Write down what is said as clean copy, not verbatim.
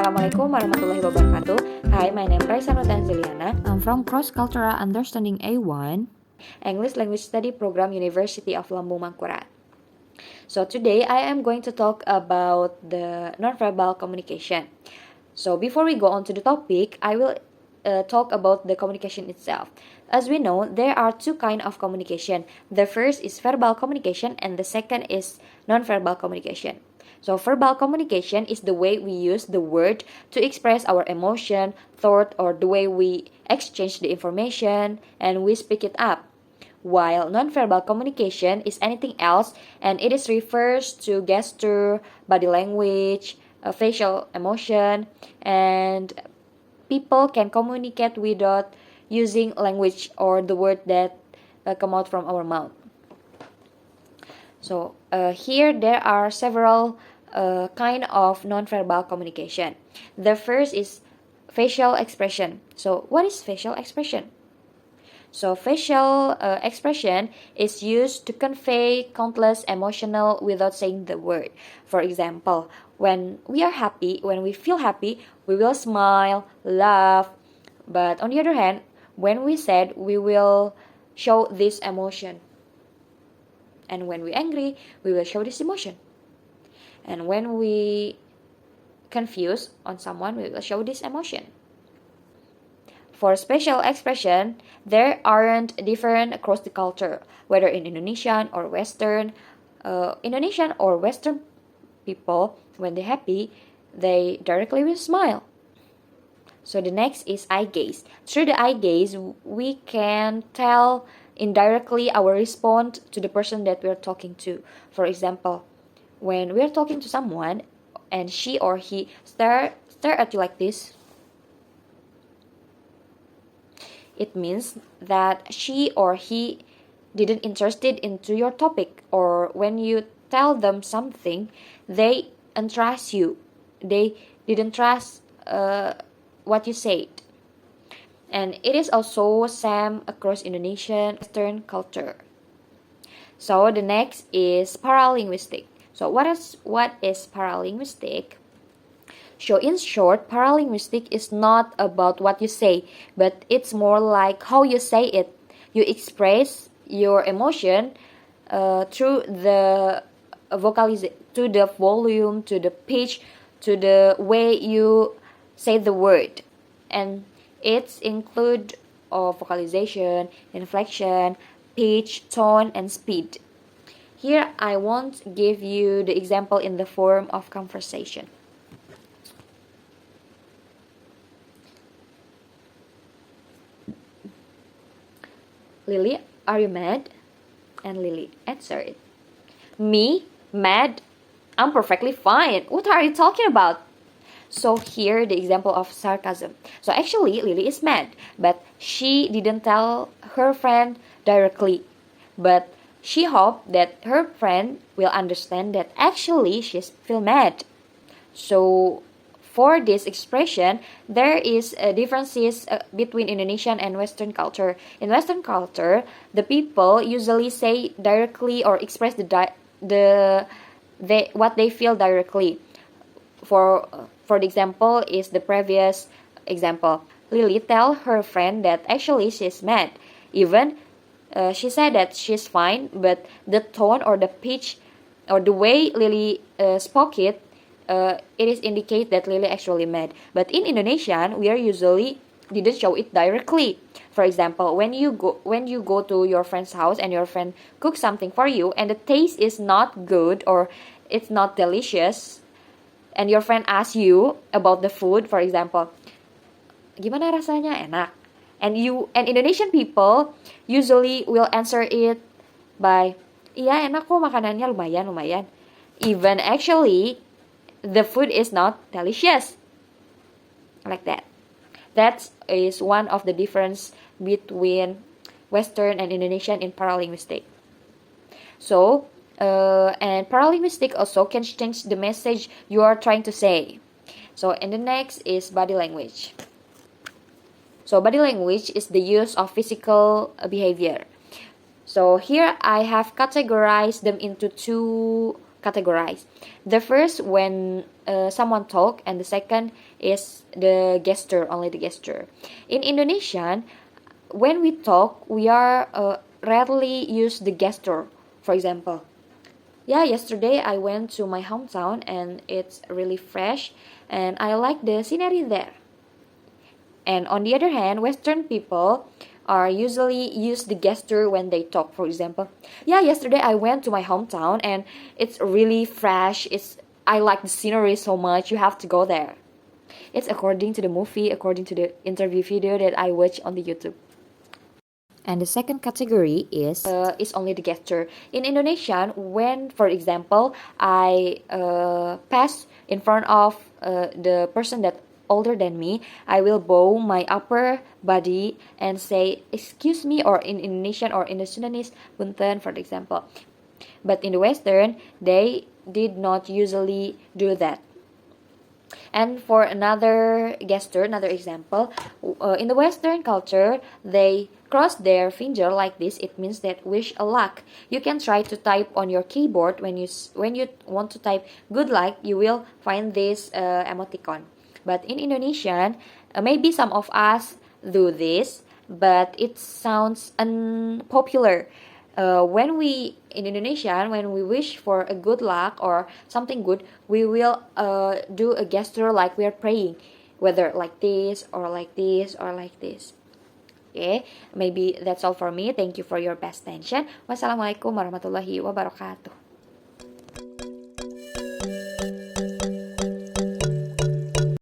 Assalamualaikum warahmatullahi wabarakatuh. Hi, my name is Raisa Notanziliana. I'm from Cross Cultural Understanding A1, English Language Study Program, University of Lambung Mangkurat. So today I am going to talk about the nonverbal communication. So before we go on to the topic, I will talk about the communication itself. As we know, there are two kinds of communication. The first is verbal communication and the second is nonverbal communication. So verbal communication is the way we use the word to express our emotion, thought, or the way we exchange the information and we speak it up. While nonverbal communication is anything else and it is refers to gesture, body language, facial emotion, and people can communicate without using language or the word that come out from our mouth. So here there are several kind of nonverbal communication. The first is facial expression. So what is facial expression? So facial expression is used to convey countless emotional without saying the word. For example, when we are happy, when we feel happy, we will smile, laugh. But on the other hand, when we sad, we will show this emotion. And when we're angry, we will show this emotion. And when we confused on someone, we will show this emotion. For special expression, there aren't different across the culture, whether in Indonesian or Western. Indonesian or Western people, when they're happy, they directly will smile. So the next is eye gaze. Through the eye gaze, we can tell indirectly our response to the person that we're talking to. For example, when we're talking to someone and she or he stare at you like this, it means that she or he didn't interested into your topic, or when you tell them something, they entrust you. They didn't trust what you said. And it is also same across Indonesian Western culture. So the next is paralinguistic. So what is paralinguistic? So in short, paralinguistic is not about what you say, but it's more like how you say it. You express your emotion through the to the volume, to the pitch, to the way you say the word. And it's include vocalization, inflection, pitch, tone, and speed. Here I won't give you the example in the form of conversation. Lily, are you mad? And Lily answered, Me? Mad? I'm perfectly fine. What are you talking about? So here the example of sarcasm. So actually Lily is mad, but she didn't tell her friend directly. But she hoped that her friend will understand that actually she's feel mad. So for this expression, there is differences between Indonesian and Western culture. In Western culture, the people usually say directly or express what they feel directly. For the example is the previous example. Lily tell her friend that actually she's mad. Even she said that she's fine, but the tone or the pitch or the way Lily spoke it is indicate that Lily actually mad. But in Indonesian, we are usually didn't show it directly. For example, when you go to your friend's house and your friend cooks something for you and the taste is not good or it's not delicious, and your friend asks you about the food, for example, gimana rasanya, enak? And Indonesian people usually will answer it by, iya enak kok makanannya, lumayan. Even actually the food is not delicious. Like that. That is one of the difference between Western and Indonesian in paralinguistic. So, and paralinguistic also can change the message you are trying to say. So, and the next is body language. So, body language is the use of physical behavior. So, here I have categorized them into two categorized. The first when someone talk, and the second is the gesture, only the gesture. In Indonesian, when we talk, we are rarely use the gesture. For example, yeah, yesterday I went to my hometown and it's really fresh and I like the scenery there. And on the other hand, Western people are usually use the gesture when they talk. For example, yeah, yesterday I went to my hometown and it's really fresh. I like the scenery so much. You have to go there. It's according to the movie, according to the interview video that I watch on the YouTube. And the second category is Only the gesture. In Indonesian, when, for example, I pass in front of the person that older than me, I will bow my upper body and say, excuse me, or in Indonesian or in the Sundanese, punten, for example. But in the Western, they did not usually do that. And for another gesture, another example, in the Western culture, they cross their finger like this. It means that wish a luck. You can try to type on your keyboard when you want to type good luck. You will find this emoticon. But in Indonesian, maybe some of us do this, but it sounds unpopular. When we in Indonesia, when we wish for a good luck or something good, we will do a gesture like we are praying, whether like this or like this or like this. Okay, maybe that's all for me. Thank you for your best attention. Wassalamualaikum warahmatullahi wabarakatuh.